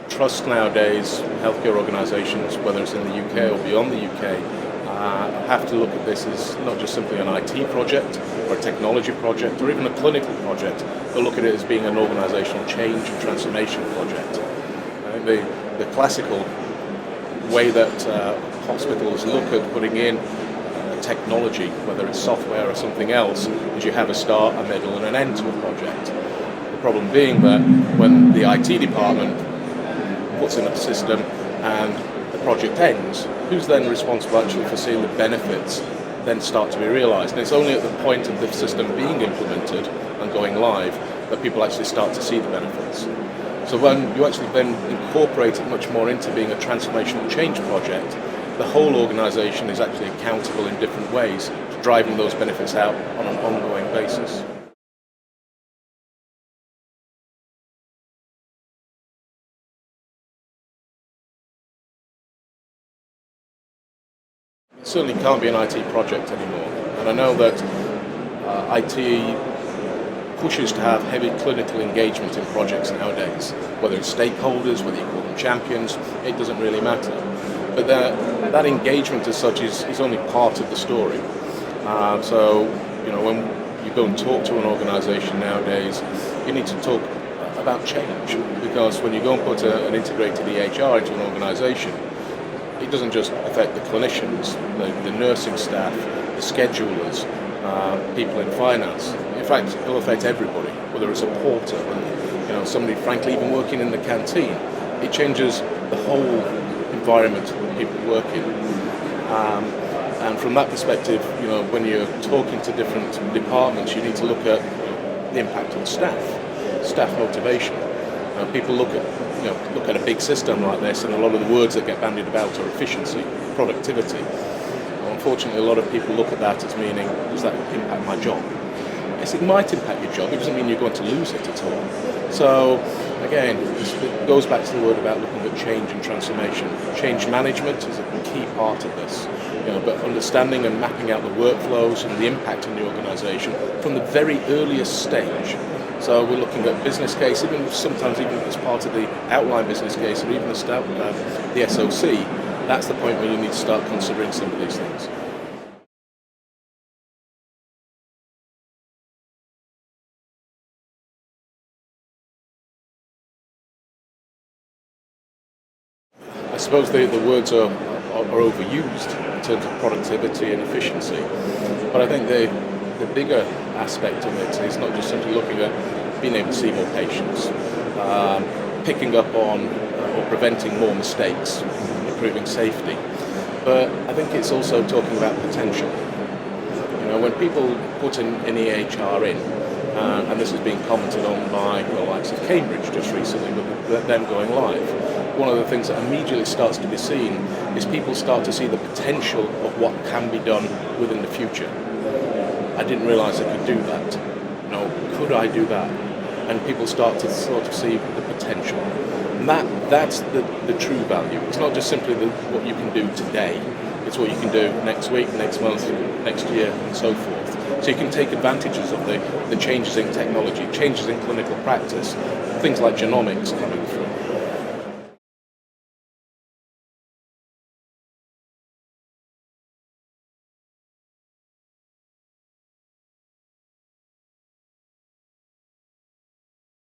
trust nowadays, healthcare organisations, whether it's in the UK or beyond the UK, have to look at this as not just simply an IT project or a technology project or even a clinical project, but look at it as being an organisational change and transformation project. I think the classical way that hospitals look at putting in technology, whether it's software or something else, is you have a start, a middle and an end to a project. The problem being that when the IT department puts in a system and the project ends, who's then responsible actually for seeing the benefits then start to be realised? And it's only at the point of the system being implemented and going live that people actually start to see the benefits. So when you actually then incorporate it much more into being a transformational change project, the whole organisation is actually accountable in different ways to driving those benefits out on an ongoing basis. It certainly can't be an IT project anymore. And I know that IT pushes to have heavy clinical engagement in projects nowadays. Whether it's stakeholders, whether you call them champions, it doesn't really matter. But that engagement as such is only part of the story. So, when you go and talk to an organisation nowadays, you need to talk about change. Because when you go and put an integrated EHR into an organisation, it doesn't just affect the clinicians, the nursing staff, the schedulers, people in finance. In fact, it'll affect everybody, whether it's a porter, somebody frankly even working in the canteen. It changes the whole environment that people work in. And from that perspective, when you're talking to different departments, you need to look at the impact on staff motivation. People look at a big system like this, and a lot of the words that get bandied about are efficiency, productivity. Unfortunately, a lot of people look at that as meaning, does that impact my job? Yes, it might impact your job. It doesn't mean you're going to lose it at all. So, again, it goes back to the word about looking at change and transformation. Change management is a key part of this. But understanding and mapping out the workflows and the impact on the organisation from the very earliest stage. So we're looking at business case, sometimes even as part of the outline business case or even the SOC. That's the point where you need to start considering some of these things. I suppose the words are overused in terms of productivity and efficiency, but I think the bigger aspect of it is not just simply looking at being able to see more patients, picking up on or preventing more mistakes, improving safety, but I think it's also talking about potential. When people put an EHR in, and this has been commented on by the likes of Cambridge just recently with them going live, one of the things that immediately starts to be seen is people start to see the potential of what can be done within the future. I didn't realise I could do that. Could I do that? And people start to sort of see the potential. And that's the true value. It's not just simply what you can do today. It's what you can do next week, next month, next year, and so forth. So you can take advantages of the changes in technology, changes in clinical practice, things like genomics coming